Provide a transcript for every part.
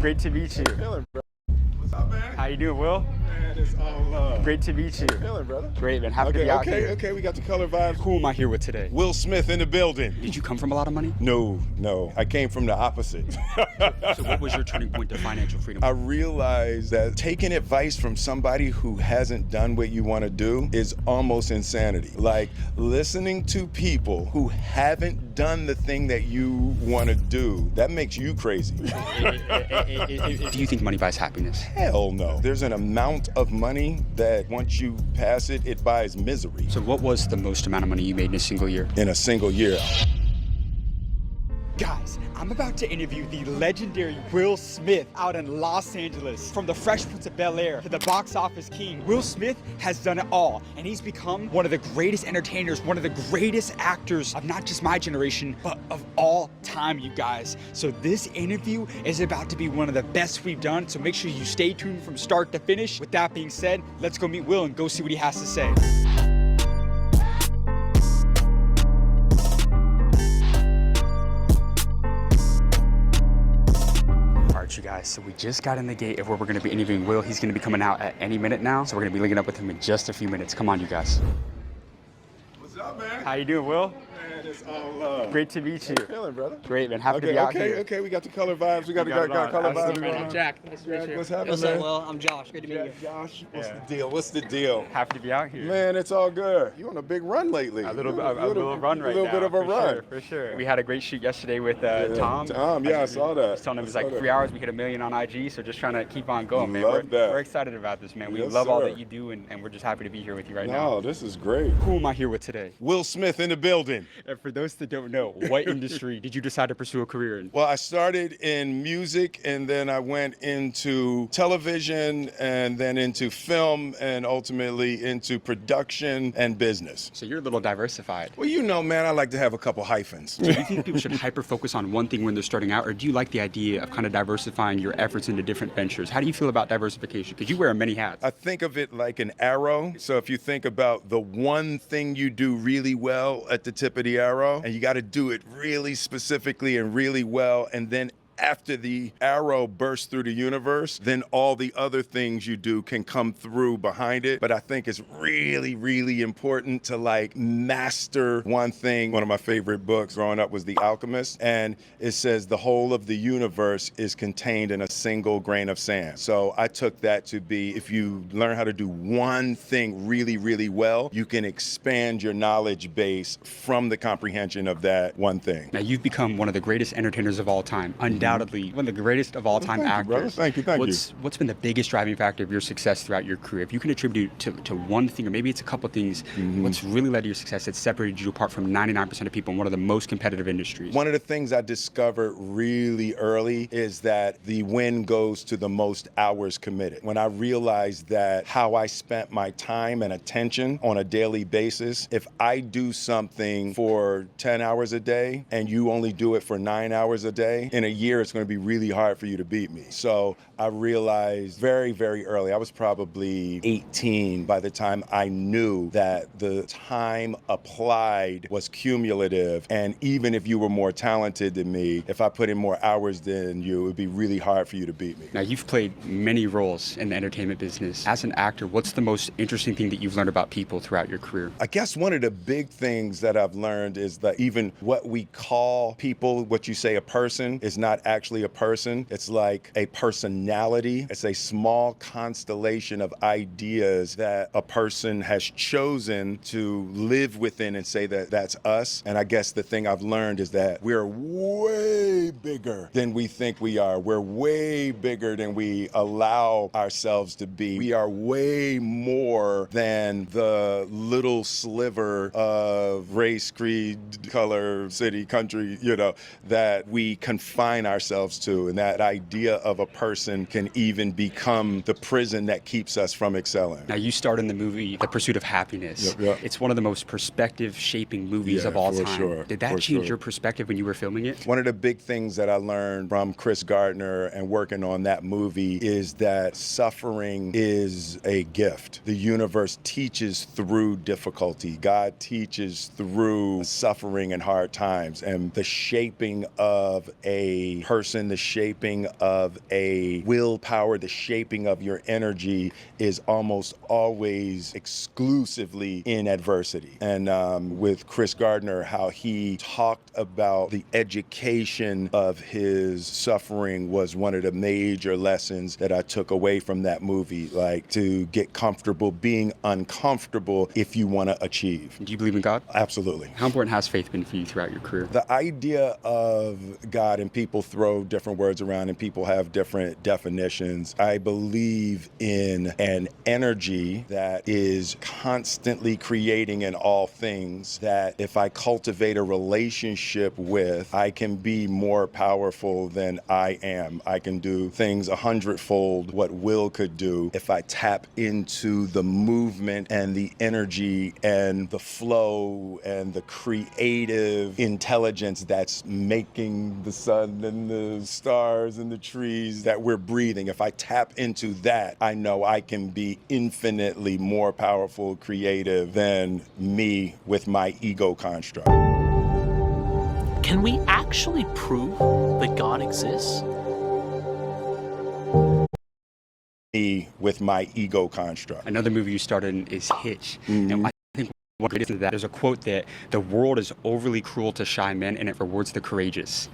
Great to meet you. Feeling, bro. What's up, man? How you doing, Will? Man, it's all love. Great to meet you. Feeling, brother. Great, man. Happy to be out here. Okay, we got the color vibes. Who am I here with today? Will Smith in the building. Did you come from a lot of money? No. I came from the opposite. So what was your turning point to financial freedom? I realized that taking advice from somebody who hasn't done what you want to do is almost insanity. Like listening to people who haven't done the thing that you want to do, that makes you crazy. Do you think money buys happiness? Hell no. There's an amount of money that once you pass it, it buys misery. So what was the most amount of money you made in a single year? In a single year. Guys, I'm about to interview the legendary Will Smith out in Los Angeles. From the Fresh Prince of Bel-Air to the box office king, Will Smith has done it all, and he's become one of the greatest entertainers, one of the greatest actors of not just my generation, but of all time, you guys. So this interview is about to be one of the best we've done, so make sure you stay tuned from start to finish. With that being said, let's go meet Will and go see what he has to say. You guys, so we just got in the gate of where we're going to be interviewing Will. He's going to be coming out at any minute now, so we're going to be linking up with him in just a few minutes. Come on, you guys. What's up, man? How you doing, Will? Man, it's all love. Great to meet you. Feeling, brother. Great, man. Happy to be out here. Okay, we got the color vibes. We got got the color Absolutely, vibes. man. I'm Jack. Nice to meet you. What's happening, What's man? up, Will? I'm Josh. Good to meet you. Josh, what's Yeah. the deal? What's the deal? Happy to be out here. Man, it's all good. You on a big run lately. A little run right now. A little bit of a run. For sure. We had a great shoot yesterday with Tom. Yeah, I saw that. I was telling him it was like 3 hours. We hit 1 million on IG, so just trying to keep on going, man. Love that. We're excited about this, man. We Yes, love all sir. that you do, and we're just happy to be here with you right No, now. this is great. Who am I here with today? Will Smith in the building. And for those that don't know, what industry did you decide to pursue a career in? Well, I started in music and then I went into television and then into film and ultimately into production and business. So you're a little diversified. Well, you know, man, I like to have a couple hyphens. Do you think people should hyper-focus on one thing when they're starting out, or do you like the idea of kind of diversifying your efforts into different ventures? How do you feel about diversification? Because you wear many hats. I think of it like an arrow. So if you think about the one thing you do really well at the tip of the arrow, and you got to do it really specifically and really well, and then after the arrow bursts through the universe, then all the other things you do can come through behind it. But I think it's really, really important to like master one thing. One of my favorite books growing up was The Alchemist, and it says the whole of the universe is contained in a single grain of sand. So I took that to be, if you learn how to do one thing really, really well, you can expand your knowledge base from the comprehension of that one thing. Now, you've become one of the greatest entertainers of all time, undoubtedly one of the greatest of all time Thank you, brother. actors. Thank you. What's been the biggest driving factor of your success throughout your career? If you can attribute to one thing, or maybe it's a couple things, what's really led to your success that separated you apart from 99% of people in one of the most competitive industries? One of the things I discovered really early is that the win goes to the most hours committed. When I realized that how I spent my time and attention on a daily basis, if I do something for 10 hours a day and you only do it for 9 hours a day, in a year it's going to be really hard for you to beat me. So I realized very, very early, I was probably 18 by the time I knew that the time applied was cumulative. And even if you were more talented than me, if I put in more hours than you, it would be really hard for you to beat me. Now, you've played many roles in the entertainment business. As an actor, what's the most interesting thing that you've learned about people throughout your career? I guess one of the big things that I've learned is that even what we call people, what you say a person, is not actually a person. It's like a personality. It's a small constellation of ideas that a person has chosen to live within and say that that's us. And I guess the thing I've learned is that we're way bigger than we think we are. We're way bigger than we allow ourselves to be. We are way more than the little sliver of race, creed, color, city, country, that we confine ourselves to. And that idea of a person can even become the prison that keeps us from excelling. Now, you starred in the movie The Pursuit of Happiness. Yep. It's one of the most perspective-shaping movies of all for time. sure, Did that for change sure. your perspective when you were filming it? One of the big things that I learned from Chris Gardner and working on that movie is that suffering is a gift. The universe teaches through difficulty. God teaches through suffering and hard times. And the shaping of a person, the shaping of a willpower, the shaping of your energy is almost always exclusively in adversity. And with Chris Gardner, how he talked about the education of his suffering was one of the major lessons that I took away from that movie, like to get comfortable being uncomfortable if you want to achieve. Do you believe in God? Absolutely. How important has faith been for you throughout your career? The idea of God, and people throw different words around and people have different definitions. I believe in an energy that is constantly creating in all things, that if I cultivate a relationship with, I can be more powerful than I am. I can do things 100-fold what Will could do if I tap into the movement and the energy and the flow and the creative intelligence that's making the sun and the stars and the trees that we're breathing. If I tap into that, I know I can be infinitely more powerful, creative than me with my ego construct. Can we actually prove that God exists? Me with my ego construct. Another movie you starred in is Hitch. And I think what it is that there's a quote that the world is overly cruel to shy men and it rewards the courageous.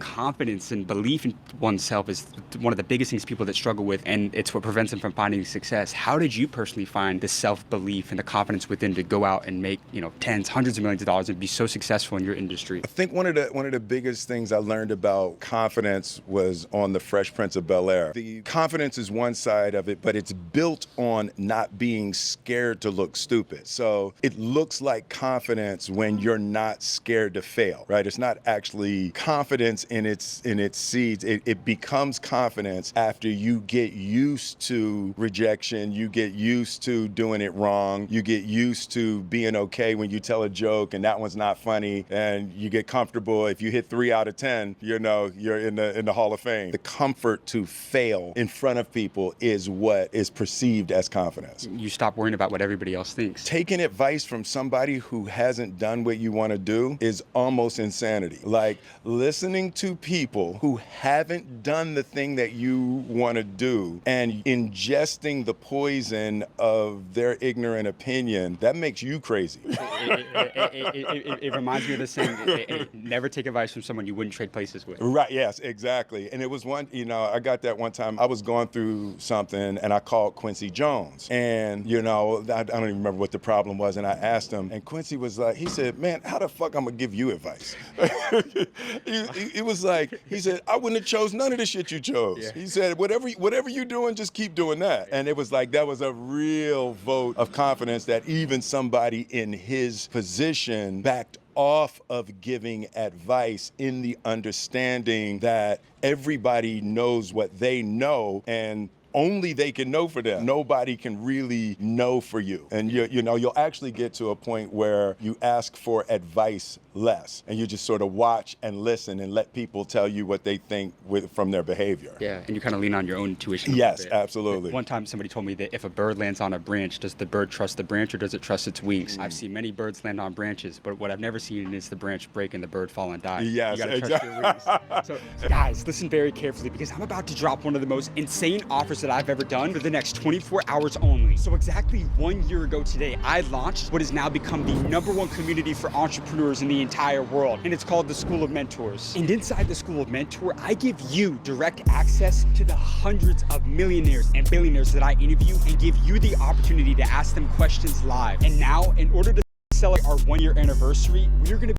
Confidence and belief in oneself is one of the biggest things people that struggle with, and it's what prevents them from finding success. How did you personally find the self-belief and the confidence within to go out and make, tens, hundreds of millions of dollars and be so successful in your industry? I think one of the biggest things I learned about confidence was on The Fresh Prince of Bel-Air. The confidence is one side of it, but it's built on not being scared to look stupid. So it looks like confidence when you're not scared to fail, right? It's not actually confidence in its seeds. It becomes confidence after you get used to rejection, you get used to doing it wrong, you get used to being okay when you tell a joke and that one's not funny, and you get comfortable if you hit 3 out of 10, you're in the Hall of Fame. The comfort to fail in front of people is what is perceived as confidence. You stop worrying about what everybody else thinks. Taking advice from somebody who hasn't done what you want to do is almost insanity. Like listening to people who haven't done the thing that you want to do and ingesting the poison of their ignorant opinion, that makes you crazy. It reminds me of the saying, never take advice from someone you wouldn't trade places with. Right, yes, exactly. And it was one, I got that one time. I was going through something and I called Quincy Jones. And, I don't even remember what the problem was. And I asked him, and Quincy was like, he said, man, how the fuck I'm gonna give you advice? He was like, he said, I wouldn't have chose none of the shit you chose. Yeah. He said, whatever you're doing, just keep doing that. And it was like, that was a real vote of confidence that even somebody in his position backed off of giving advice in the understanding that everybody knows what they know and only they can know for them. Nobody can really know for you. And you'll actually get to a point where you ask for advice less and you just sort of watch and listen and let people tell you what they think from their behavior. Yeah, and you kind of lean on your own intuition. Yes, absolutely. One time somebody told me that if a bird lands on a branch, does the bird trust the branch or does it trust its wings? I've seen many birds land on branches, but what I've never seen is the branch break and the bird fall and die. Yes, you gotta trust your wings. So guys, listen very carefully because I'm about to drop one of the most insane offers that I've ever done for the next 24 hours only. So exactly 1 year ago today, I launched what has now become the #1 community for entrepreneurs in the entire world, and it's called the School of Mentors. And inside the School of Mentor, I give you direct access to the hundreds of millionaires and billionaires that I interview and give you the opportunity to ask them questions live. And now, in order to celebrate our 1 year anniversary, we're gonna